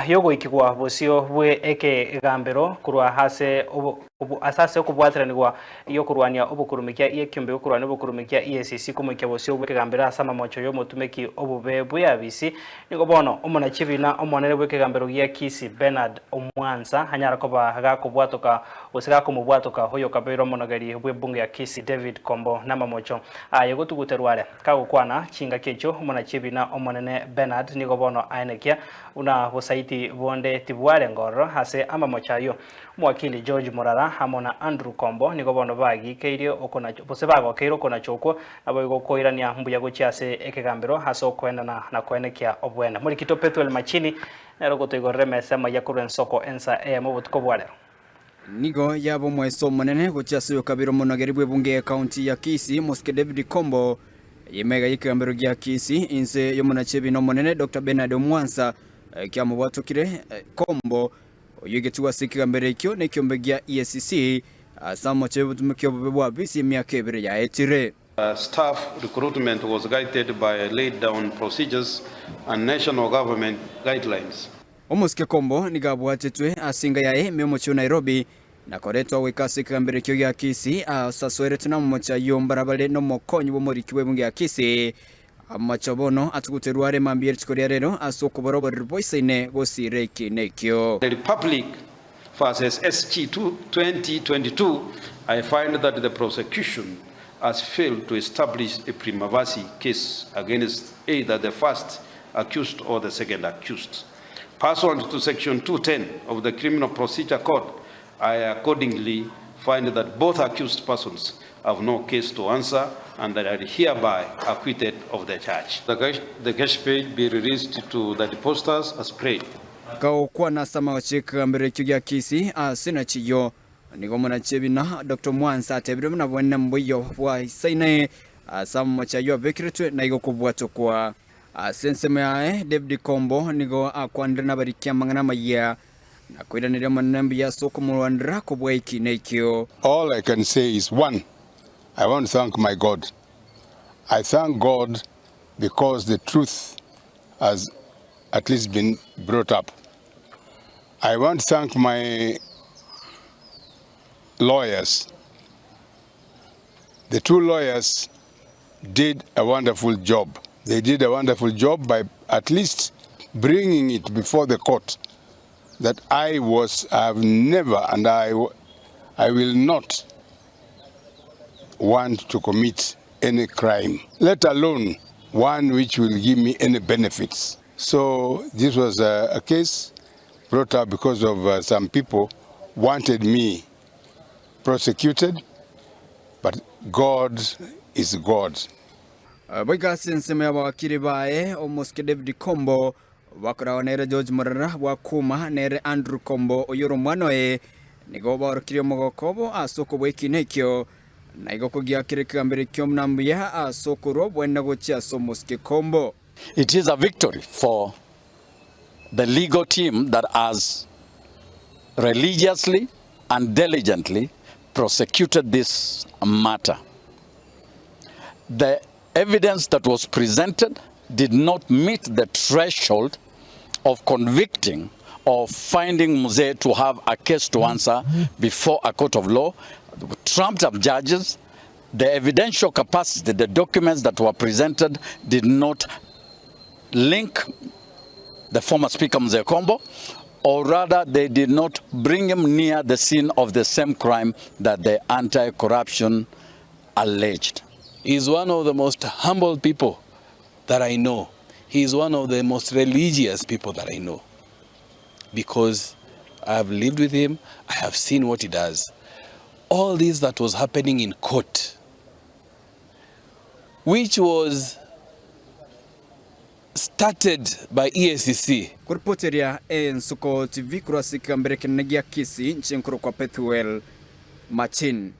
Yogo ikigwa busio bwe eke gambero kurwa hase asase okubwateranirwa iyo kurwania obukurumikia iyekyombe okurwania obukurumikia EACC kumukya busio bwe gambero asama mocho yo mutumeki OBOBUI nigo bono omona chibina omonere bwe gambero ya KISII Bernard Omwansa hanyara koba gakobwatoka osiga kumubwatoka OYOKABEIRE OMONOGERI BWEBUNGE ya KISII David Kombo na Amamocho yego tuguterware kagukwana chinga kecho omona chibina omonene Bernard nigo bono ainekia una bosaiti bonde tibware ngoro hase Amamocho yo mwakili George Morara hamona Andrew Kombo nigo bono bagi keirio okona bose bago keiro kona choko abo gokoirania mbuya gochiase ekegambero haso kwenda na kwenekia obwena muri kitopetuel machini nero gotoigoreme sema yakuren soko ensa mobutko bwale nigo yabo mweso monene gochiase OYOKABEIRE OMONOGERI BWEBUNGE county ya KISII Moske David Kombo yemega yekegambero gya KISII inse yomona chebino monene Dr. Bernard Omwansa KIAMOBWATERANETIE Kombo oyegetiwa sikigambero ekyo nekyombe gya EACC asamo chebutumikyo BW'EBUNGE emyaka ebere ya etire. Staff recruitment was guided by laid down procedures and national government guidelines. Omuske Kombo nigabwatetwe asinga yae memocho Nairobi nakoretwa wekase kigambero ekyo gya KISII asaswerete na mocha yombarabale no mokonyi bo muri BW'EBUNGE ya KISII amachabono atuguterware mambiere chikoria rero asokoborobo riboisine gosireki nekyo. The Republic versus SG 2022, I find that the prosecution has failed to establish a prima facie case against either the first accused or the second accused. Pursuant to Section 210 of the Criminal Procedure Code, I accordingly find that both accused persons have no case to answer and that are hereby acquitted of the charge. The cash page be released to the depositors as prayed. Kao kwa nasama wachikigambero ekyo gya KISII asina chiyo nigo mona chebina Dr. Omwansa atebire muna bwana mbuyo bwa isaine asama mochayo abekiretwe na igo kubwatokwa senseme yae David Kombo nigo akwandira nabarikia mangana maya na kwiranira manambi ya soko mulwandira BW'EBUNGE ekyo. All I can say is one, I want to thank my God. I thank God because the truth has at least been brought up. I want to thank my lawyers. The two lawyers did a wonderful job. They did a wonderful job by at least bringing it before the court that I have never and I will not want to commit any crime, let alone one which will give me any benefits. So this was a case brought up because of some people wanted me prosecuted, but God is God. Boiga senseme abakiri bae Moske David Kombo bakora nere George Morara wakuma nere Andrew Kombo oyoro mwanoe nigo barukiri mogokobo asoko BW'EBUNGE ekyo na igo kugia kirikambere kyo mnambuya asokoro bwenda gochia so Moske Kombo. It is a victory for the legal team that has religiously and diligently prosecuted this matter. The evidence that was presented did not meet the threshold of convicting or finding Mzee to have a case to answer before a court of law. Trumped up judges, the evidential capacity, the documents that were presented did not link the former Speaker Mzee Kombo, or rather they did not bring him near the scene of the same crime that the anti-corruption alleged. He is one of the most humble people that I know. He is one of the most religious people that I know. Because I have lived with him, I have seen what he does. All this that was happening in court, which was started by EACC. Kuripoteria Nsuko TV kurasika mbere kinegi ya KISII nchinkuru kwa Pethuel Machin.